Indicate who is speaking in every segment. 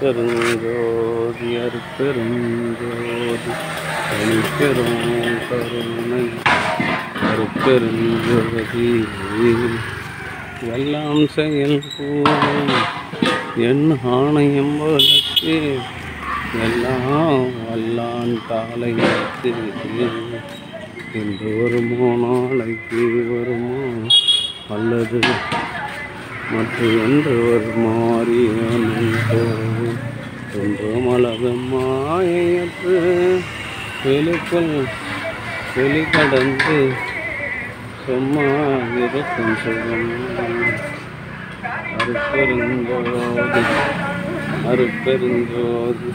Speaker 1: அருட்பெருஞ்சோதி அருட்பெருஞ்சோதி தனிப்பெரும் கருணை அருட்பெருஞ்சோதி எல்லாம் செயல் கூறும் என் ஆணையம் வளர்த்து எல்லாம் வல்லான் காலை வைத்து இன்று வருமோ நாளைக்கு வருமோ அல்லது மற்ற என்று வருமாறியோ என்றும் அழகும் மாயற்று வெளிக்குள் வெளிக்கடந்து சும்மா இருக்கும் சுகம் அருட்பெருஞ்சோதி அருட்பெருஞ்சோதி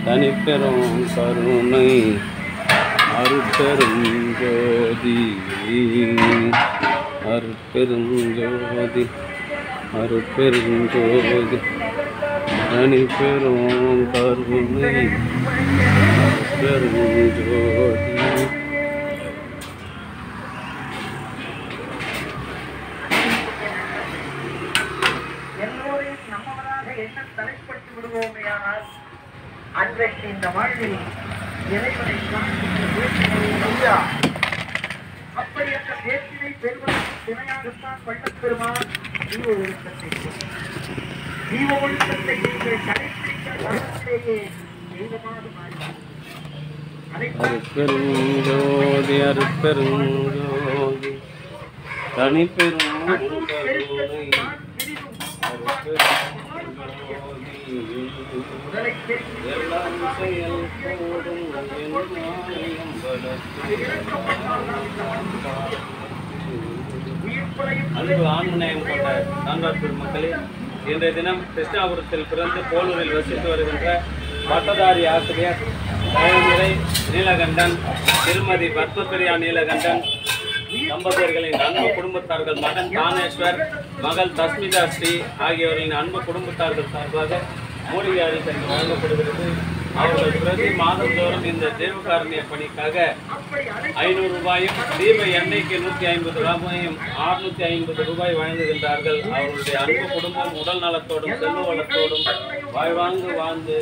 Speaker 1: தனிப்பெரும் கருணை அருட்பெருஞ்சோதி அருட்பெருஞ்சோதி அருட்பெருஞ்சோதி தனிப்பெரும் கருணை அருட்பெருஞ்சோதி.
Speaker 2: எல்லோரையும் நம்மவராக என்ன தலைப்பட்டு விடுவோமையானால் அன்றைக்கு இந்த வாழ்வில் இறைவனை அப்படியற்ற பேச்சினை பெறுவதற்கு துணையாகத்தான் வள்ளப்பெருமான் ஜீவ ஒழுக்கத்தை ஜீவ ஒழுக்கத்தை நீங்கள் கடைபிடிக்கிற காலத்திலேயே தெய்வமாக மாறினார்.
Speaker 1: அருட்பெருஞ்சோதி அருட்பெருஞ்சோதி தனிப்பெரும் எல்லாம் செயல் கூடும் அன்பு ஆண்மநேயம் கொண்ட சான்றார் பெருமக்களே, இன்றைய தினம் கிருஷ்ணாபுரத்தில் பிறந்து போலூரில் வசித்து வருகின்ற பட்டதாரி ஆசிரியர் தயவுநிறை நீலகண்டன், திருமதி பத்மபிரியா நீலகண்டன் தம்பதியர்களின் அன்பு குடும்பத்தார்கள் மகன் தானேஸ்வர், மகள் தஸ்மிதா ஸ்ரீ ஆகியோரின் அன்பு குடும்பத்தார்கள் சார்பாக மூலிகை அரிசி வழங்கப்படுகிறது. அவர்கள் பிரதி மாதந்தோறும் இந்த ஜீவகாருண்ய பணிக்காக 500 ரூபாயும் தீப எண்ணெய்க்கு 150 ரூபாயும் 650 ரூபாய் வழங்குகின்றார்கள். அவர்களுடைய அன்பு குடும்பம் உடல் நலத்தோடும் செல்வ வளத்தோடும் வாழ்வாங்கு வாழ்ந்து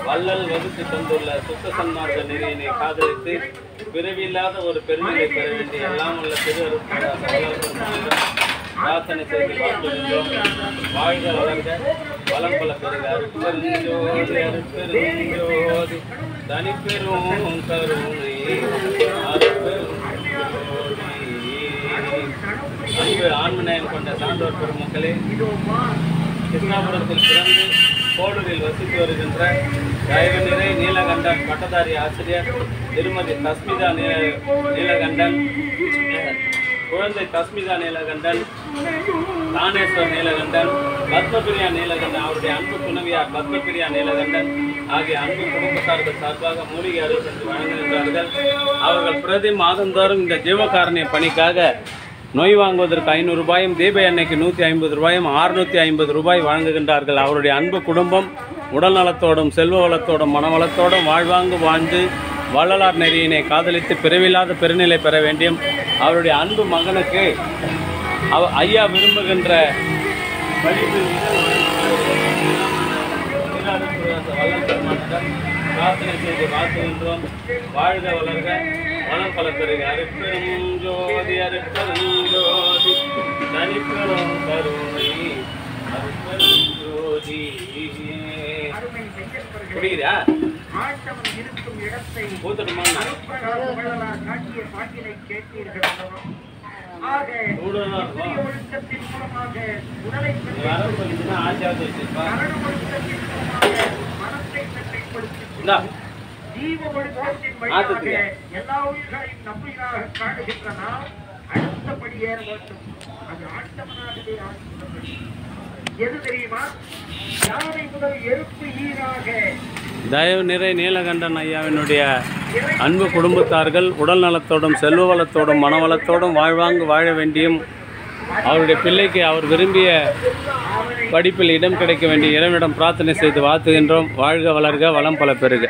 Speaker 1: வள்ளல் வகுத்து தந்துள்ள சுத்த சன்மார்க்க நெறியினை காதலித்து பிறவியில்லாத ஒரு பெருமையை பெற வேண்டிய எல்லாம் உள்ள பிரார்த்தனை செய்து வாழ்த்துகின்றோம். வாழ்க வளர்க வளம் பல பெருக அருட்பெருஞ்சோதி அருட்பெருஞ்சோதி தனிப்பெரும் கருணை அருட்பெருஞ்சோதி. அன்பு ஆண்மநேயம் கொண்ட சான்றோர் பெருமக்களே, கிருஷ்ணாபுரத்தில் பிறந்து போலூரில் வசித்து வருகின்ற தயவுநிறை நீலகண்டன் பட்டதாரி ஆசிரியர் திருமதி தஸ்மிதா நீலகண்டன், குழந்தை தஸ்மிதா நீலகண்டன், தானேஸ்வர் நீலகண்டன், பத்மபிரியா நீலகண்டன், அவருடைய அன்பு துணைவியார் பத்மபிரியா நீலகண்டன் ஆகிய அன்பு குடும்பத்தார்கள் சார்பாக மூலிகை அரிசி வழங்குகின்றார்கள். அவர்கள் பிரதி மாதந்தோறும் இந்த ஜீவகாருண்ய பணிக்காக நோய் வாங்குவதற்கு 500 ரூபாயும் தீப எண்ணெய்க்கு 150 ரூபாயும் 650 ரூபாய் வழங்குகின்றார்கள். அவருடைய அன்பு குடும்பம் உடல் நலத்தோடும் செல்வ வளத்தோடும் மனவளத்தோடும் வாழ்வாங்கு வாழ்ந்து வள்ளலார் நெறியினை காதலித்து பிறவில்லாத பெருநிலை பெற வேண்டும். அவருடைய அன்பு மகனுக்கு ஐயா விரும்புகின்ற பிரார்த்தனை செய்து வாழ்த்துகின்றோம். வாழ்க வளர்க வளம் பல பெருக அருட்பெருஞ்சோதி அருட்பெருஞ்சோதி தனிப்பெரும் கருணை அருட்பெருஞ்சோதி. புரியுதா? ஊத்தணுமா?
Speaker 2: எல்லா உயிர்களையும் நம்பியாக காணுகின்ற நாம் அடுத்தபடி ஏற வேண்டும். அது ஆட்டமனாகவே எது தெரியுமா? யானை முதல் எருப்பு ஈராக
Speaker 1: தயவு நிறை நீலகண்டன் ஐயாவினுடைய அன்பு குடும்பத்தார்கள் உடல் நலத்தோடும் செல்வ வளத்தோடும் மனவளத்தோடும் வாழ்வாங்கு வாழ வேண்டியும் அவருடைய பிள்ளைக்கு அவர் விரும்பிய படிப்பில் இடம் கிடைக்க வேண்டிய இறைவனிடம் பிரார்த்தனை செய்து வாழ்த்துகின்றோம். வாழ்க வளர்க வளம் பல பெருக.